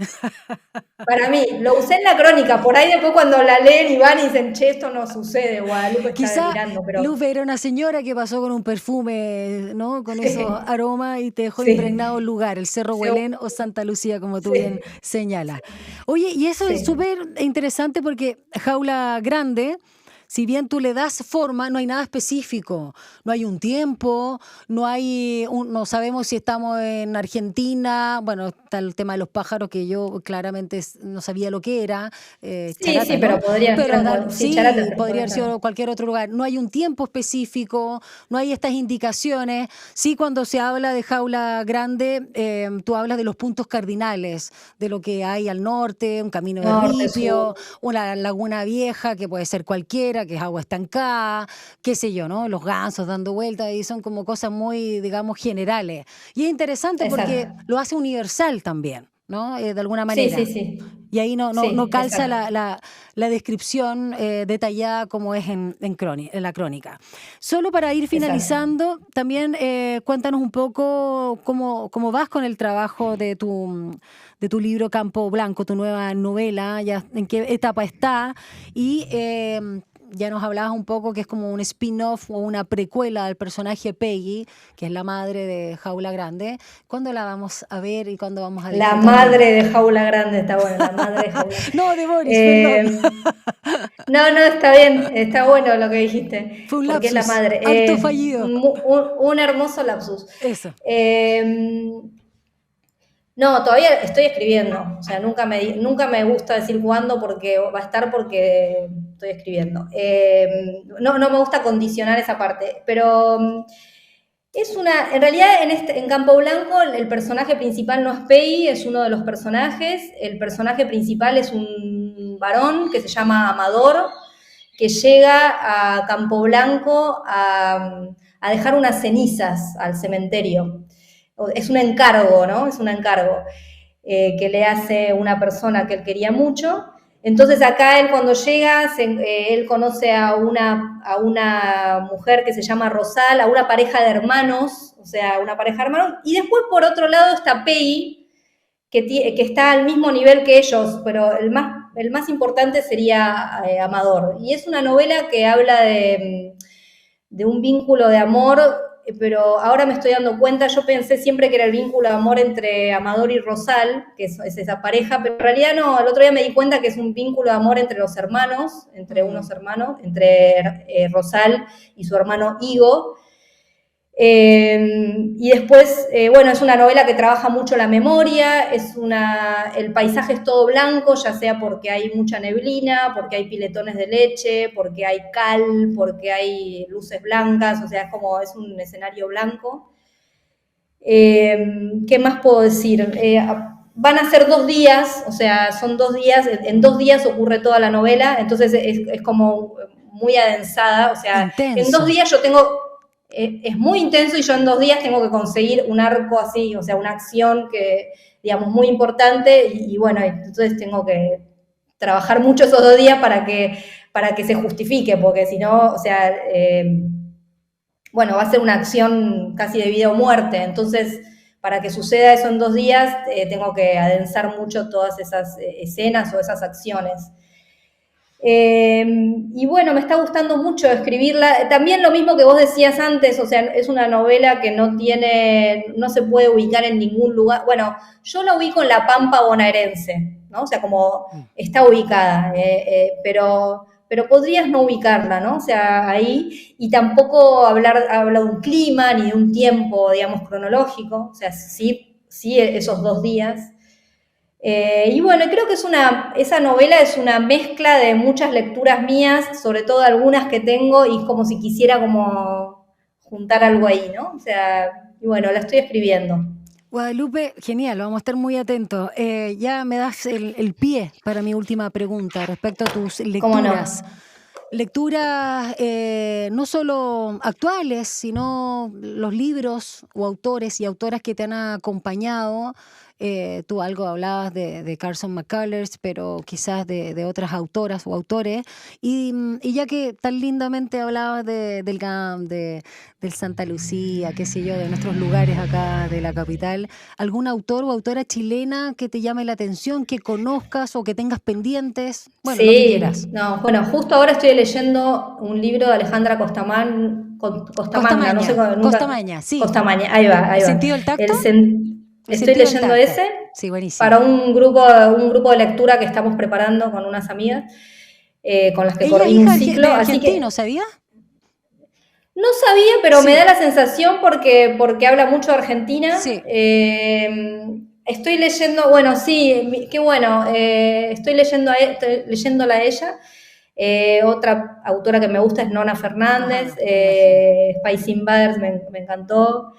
Para mí, lo usé en la crónica, por ahí después cuando la leen y van y dicen, che, esto no sucede, Guadalupe está Quizá delirando, pero Lupe era una señora que pasó con un perfume, ¿no? Con esos aromas y te dejó impregnado sí, el lugar, el Cerro seguro, Huelén o Santa Lucía, como tú bien sí, señalas. Oye, y eso es sí. súper interesante porque Jaula Grande, si bien tú le das forma, no hay nada específico, no hay un tiempo, no sabemos si estamos en Argentina, bueno, está el tema de los pájaros que yo claramente no sabía lo que era, Sí, sí, charata, ¿no? pero podrían estar Pero sí, Charate, sí, pero podría pueden haber estar. sido cualquier otro lugar. No hay un tiempo específico, no hay estas indicaciones. Sí, cuando se habla de Jaula Grande, tú hablas de los puntos cardinales, de lo que hay al norte, un camino de Norte, ripio, sur. una laguna vieja, que puede ser cualquiera, que es agua estancada, qué sé yo, ¿no? Los gansos dando vueltas y son como cosas muy, digamos, generales. Y es interesante Exacto. porque lo hace universal también, ¿no? De alguna Sí, sí, manera. sí. Y ahí no Sí, calza exacto. la descripción detallada como es en la crónica. Solo para ir Exacto. finalizando, también cuéntanos un poco cómo vas con el trabajo de tu libro Campo Blanco, tu nueva novela, ya en qué etapa está. Y ya nos hablabas un poco que es como un spin-off o una precuela al personaje Peggy, que es la madre de Jaula Grande. ¿Cuándo la vamos a ver y cuándo vamos a La disfrutar de madre ella? de Jaula Grande, está bueno, la madre de Jaula. No, de Boris, perdón. Eh, no, está bien, está bueno lo que dijiste, Fue un porque es la lapsus, madre. harto fallido. Un hermoso lapsus. Eso. Eh, no, todavía estoy escribiendo, o sea, nunca me gusta decir cuándo porque va a estar porque estoy escribiendo. No me gusta condicionar esa parte, pero En realidad en Campo Blanco el personaje principal no es Pei, es uno de los personajes. El personaje principal es un varón que se llama Amador, que llega a Campo Blanco a dejar unas cenizas al cementerio. Es un encargo, ¿no? Es un encargo que le hace una persona que él quería mucho. Entonces acá él cuando llega, él conoce a una mujer que se llama Rosal, a una pareja de hermanos, o sea, una pareja de hermanos, y después por otro lado está Pei, que está al mismo nivel que ellos, pero el más importante sería Amador. Y es una novela que habla de un vínculo de amor, pero ahora me estoy dando cuenta, yo pensé siempre que era el vínculo de amor entre Amador y Rosal, que es esa pareja, pero en realidad no, el otro día me di cuenta que es un vínculo de amor entre los hermanos, entre unos hermanos, entre Rosal y su hermano Igo. Y después, bueno, es una novela que trabaja mucho la memoria, el paisaje es todo blanco, ya sea porque hay mucha neblina, porque hay piletones de leche, porque hay cal, porque hay luces blancas, o sea, es un escenario blanco. ¿Qué más puedo decir? Van a ser 2 días, o sea, son 2 días, en 2 días ocurre toda la novela, entonces es como muy adensada, o sea, Intenso. en 2 días yo tengo... es muy intenso y yo en 2 días tengo que conseguir un arco así, o sea, una acción que, digamos, muy importante y bueno, entonces tengo que trabajar mucho esos 2 días para que se justifique, porque si no, o sea, bueno, va a ser una acción casi de vida o muerte, entonces para que suceda eso en 2 días tengo que adensar mucho todas esas escenas o esas acciones. Y bueno, me está gustando mucho escribirla. También lo mismo que vos decías antes, o sea, es una novela que no se puede ubicar en ningún lugar. Bueno, yo la ubico en la Pampa bonaerense, ¿no? O sea, como está ubicada, pero podrías no ubicarla, ¿no? O sea, ahí, y tampoco habla de un clima ni de un tiempo, digamos, cronológico, o sea, sí esos 2 días. Y bueno, creo que esa novela es una mezcla de muchas lecturas mías, sobre todo algunas que tengo, y es como si quisiera como juntar algo ahí, ¿no? O sea, y bueno, la estoy escribiendo. Guadalupe, genial, vamos a estar muy atentos. Ya me das el pie para mi última pregunta respecto a tus ¿Cómo no? lecturas. Lecturas no solo actuales, sino los libros o autores y autoras que te han acompañado. Tú algo hablabas de Carson McCullers, pero quizás de otras autoras o autores. Y ya que tan lindamente hablabas del GAM, del Santa Lucía, qué sé yo, de nuestros lugares acá de la capital, ¿algún autor o autora chilena que te llame la atención, que conozcas o que tengas pendientes? Bueno, lo que quieras. No, bueno, justo ahora estoy leyendo un libro de Alejandra Costamagna, no sé cómo nunca. Costamaña, sí. Costamagna, ahí va. ¿El sentido del tacto? Estoy leyendo ese. Sí, buenísimo. Para un grupo de lectura que estamos preparando con unas amigas, con las que coordino un ciclo. ¿Ella es argentino, sabía? No sabía, pero me da la sensación porque habla mucho de Argentina. Sí. Estoy leyendo, bueno, sí, qué bueno, estoy leyéndola a ella. Otra autora que me gusta es Nona Fernández, Spice Invaders me encantó.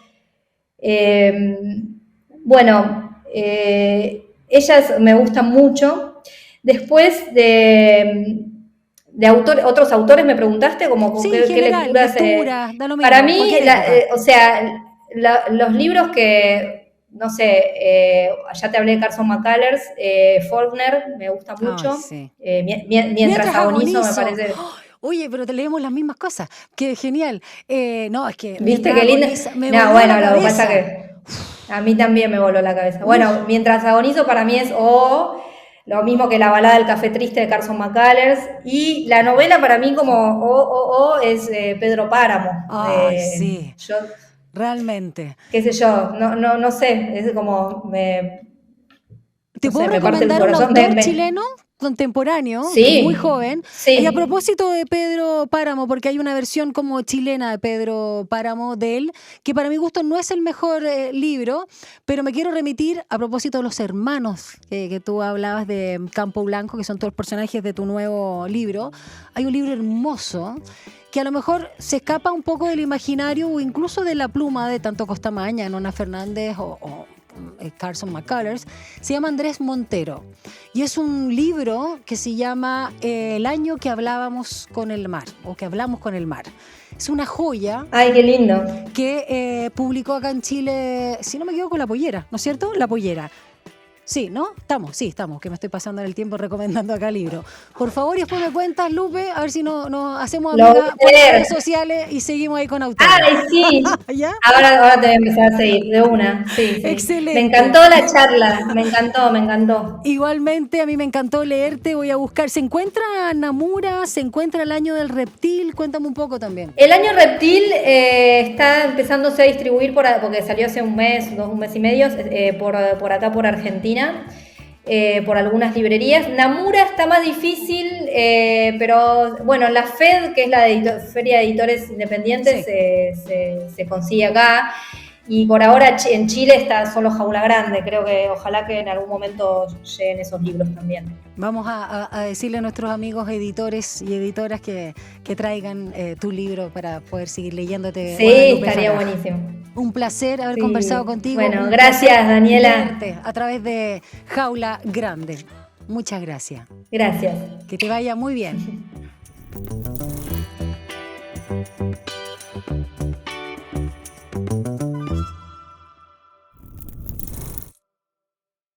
Bueno, ellas me gustan mucho. Después otros autores me preguntaste, como sí, qué general, lecturas. da lo mismo, para mí, o sea, los libros que, no sé, ya te hablé de Carson McCullers, Faulkner, me gusta mucho. Sí. Mientras agonizo, me parece. Oye, pero te leemos las mismas cosas. Qué genial. No, es que... ¿Viste qué linda? No, bueno, lo que pasa que a mí también me voló la cabeza. Bueno, Mientras agonizo para mí es lo mismo que la balada del café triste de Carson McCullers, y la novela para mí como es Pedro Páramo. Sí, realmente. Qué sé yo, no sé, es como ¿Te puedo recomendar un autor chileno contemporáneo, sí, muy joven? Sí. Y a propósito de Pedro Páramo, porque hay una versión como chilena de Pedro Páramo de él, que para mi gusto no es el mejor libro, pero me quiero remitir a propósito de los hermanos que tú hablabas de Campo Blanco, que son todos los personajes de tu nuevo libro. Hay un libro hermoso que a lo mejor se escapa un poco del imaginario o incluso de la pluma de tanto Costamaña, Nona Fernández o Carson McCullers. Se llama Andrés Montero y es un libro que se llama El año que hablábamos con el mar, o que hablamos con el mar. Es una joya. Ay, qué lindo. Que publicó acá en Chile, si no me equivoco, La Pollera, ¿no es cierto? La Pollera. Sí, ¿no? Estamos, que me estoy pasando en el tiempo recomendando acá libros. Por favor, y después me cuentas, Lupe, a ver si nos hacemos amigas por las redes sociales y seguimos ahí con autores. ¡Ay, sí! ¿Ya? Ahora te voy a empezar a seguir, de una. Sí. Excelente. Me encantó la charla, me encantó. Igualmente, a mí me encantó leerte, voy a buscar. ¿Se encuentra Namura? ¿Se encuentra el año del reptil? Cuéntame un poco también. El año reptil está empezándose a distribuir, porque salió hace un mes y medio, por acá, por Argentina. Por algunas librerías. Namura está más difícil, pero bueno, la FED, que es la Feria de Editores Independientes, sí. se consigue acá. Y por ahora en Chile está solo Jaula Grande. Creo que ojalá que en algún momento lleguen esos libros también. Vamos a decirle a nuestros amigos editores y editoras que traigan tu libro para poder seguir leyéndote. Sí, estaría buenísimo. Un placer haber conversado contigo. Bueno, gracias, Daniela. A través de Jaula Grande. Muchas gracias. Gracias. Que te vaya muy bien.